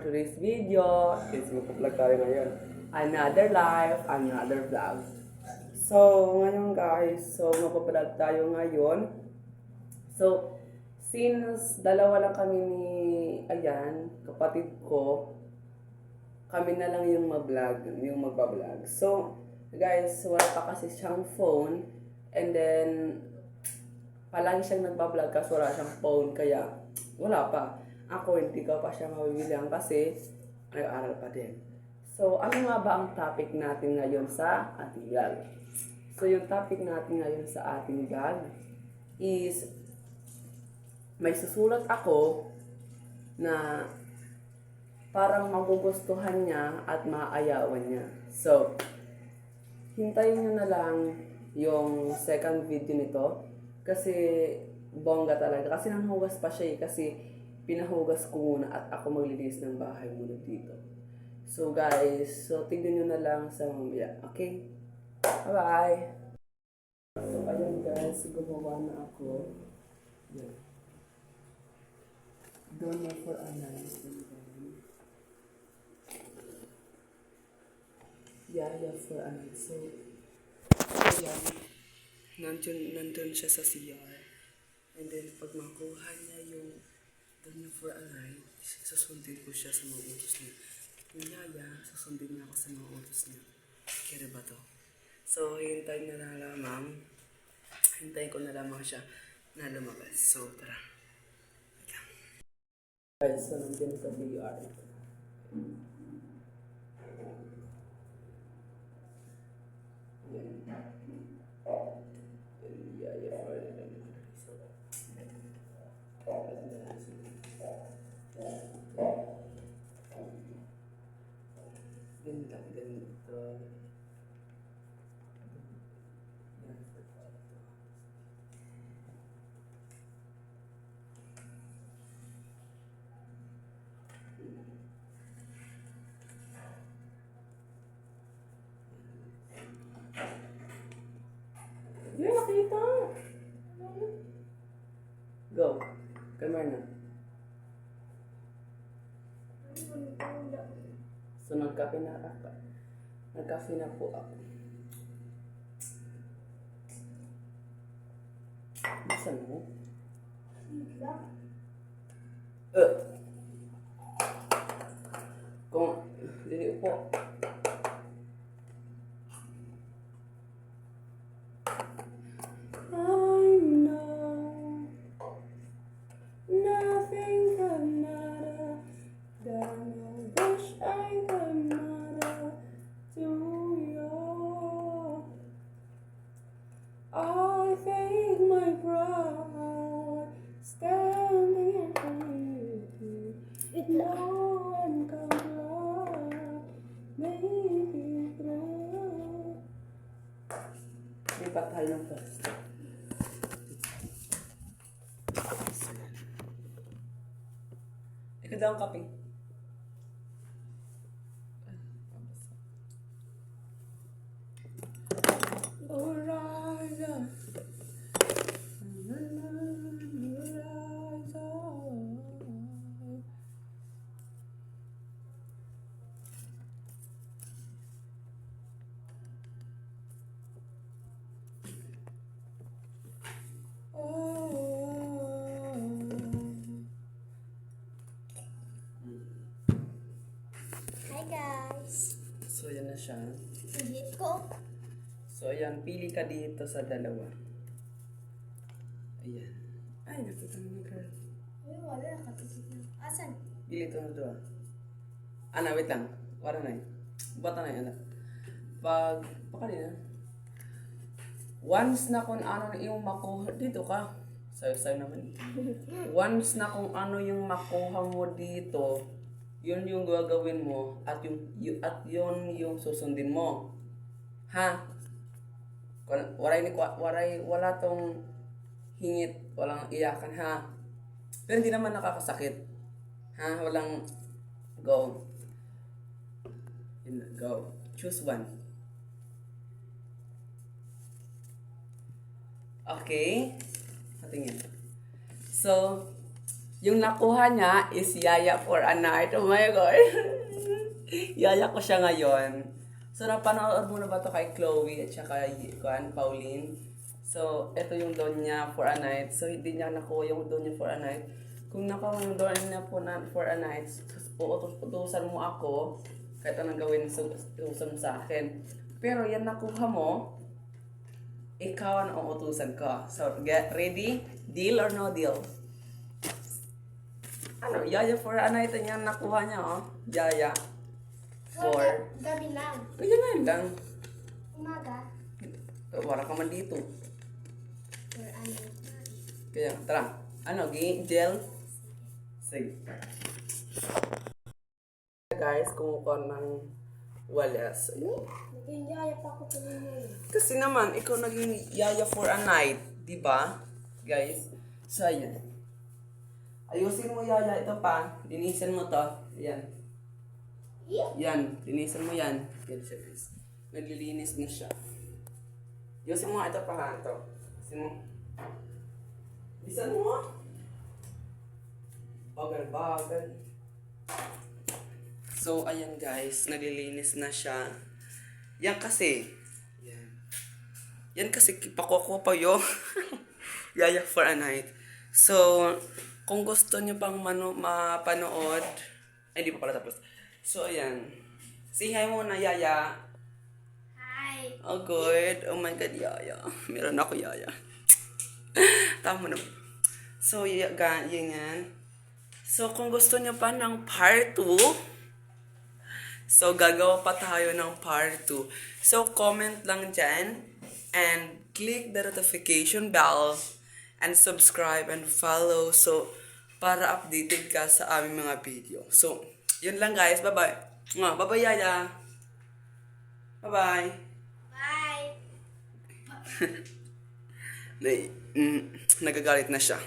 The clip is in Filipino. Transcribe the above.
today's video is mag-vlog tayo ngayon. Another life, another vlog. So, ngayon guys, mag-vlog tayo ngayon. So, since dalawa lang kami ni Ayan, kapatid ko, kami na lang yung magbablog. So, guys, wala pa kasi siyang phone. And then, palagi siyang nagbablog kasi wala siyang phone. Kaya, wala pa. Ako, hindi ko pa siya mabibilang kasi nag-aaral pa din. So, ano nga ba ang topic natin ngayon sa ating vlog? So, yung topic natin ngayon sa ating vlog is may susulat ako na parang magugustuhan niya at maaayawan niya. So, hintayin nyo na lang yung second video nito kasi bongga talaga. Kasi nanghugas pa siya kasi pinahugas ko muna at ako maglilinis ng bahay muna dito. So guys, tignan nyo na lang sa mamaya. Okay? Bye-bye! So ayun guys, gumawa na ako. Yan. Don't know for a nice yeah, for a night. So, ayan. Nandun siya sa CR. And then, pag makuha niya yung don't know for a night, susundin ko siya sa mga utos niya. Yung yaya, susundin niya ako sa mga utos niya. Kaya ba to? So, hintayin ko na lamang siya na lumabas. So, tara. Guys, so nandun sa CR. Hindi nakita. Go. Come on na. So, nagkape na ako. Nagkape na po ako. Saan mo? Kung, dili upo. I think my pride standing in no one can fly, maybe through. Di ba tayo ng first? Ikaw daw ang kape. Hi guys! So, yan na siya. Hihit ko. So, ayan. Pili ka dito sa dalawa. Ayan. Ay, nakita mo na, girl. Uy, wala. Nakatikit na. Asan? Pili ito na ito, ah. Ana, wait lang. Wala na yun. Bata na yun, anak. Pakalina. Once na kung ano yung makuha, dito ka. Sayo naman. Once na kung ano yung makuha mo dito, yun yung gagawin mo at yun yung susundin mo. Ha? Wala tong hingit, walang iyakan, ha? Pero hindi naman nakakasakit. Ha? Walang go. Go. Choose one. Okay? Patingin. So, Yung nakuha niya is Yaya for a night. Oh my God. Yaya ko siya ngayon. So, napanood mo na ba ito kay Chloe at saka Pauline? So, ito yung doon niya for a night. So, hindi niya nakuha yung doon niya for a night. Kung nakuha yung doon niya for a night, utusan mo ako, kahit anong gawin, utusan mo sa akin. Pero yan nakuha mo, ikaw ang utusan ko. So, get ready? Deal or no deal? Ano, Yaya for a night yan nakuha niya, oh. Yaya. For. Gabi lang. Ayun na yun lang. Umaga. Wala ka man dito. For ano? Kaya, tara. Ano, gel? Sige. Guys, kumukuha ng walas. Ayun. Naging yaya pa ako kanina eh. Kasi naman, ikaw naging Yaya for a night. Di ba? Guys. So, ayan. Ayusin mo, Yaya. Ito pa. Linisan mo to. Ayan. Yan. Linisan mo yan. Yan siya, guys. Naglilinis na siya. Ayusin mo nga. Ito pa ha. Ito. Ayusin mo. Bilisan mo. Bagal-bagal. So, ayan guys. Naglilinis na siya. Yan kasi. Yan. Yan kasi pakuko pa yung Yaya for a night. So, kung gusto niyo pang mapanood, ay, hindi pa pala tapos. So, ayan. Say hi muna, Yaya. Hi. Oh, good. Oh my God, Yaya. Meron ako, Yaya. Tama na. So, yan. So, kung gusto niyo pa ng part 2, so, gagawa pa tayo ng part 2. So, comment lang dyan and click the notification bell and subscribe and follow. So, para updated ka sa aming mga video. So, yun lang guys. Bye-bye. Bye-bye, Yaya. Bye-bye. Bye. Nagagalit na siya.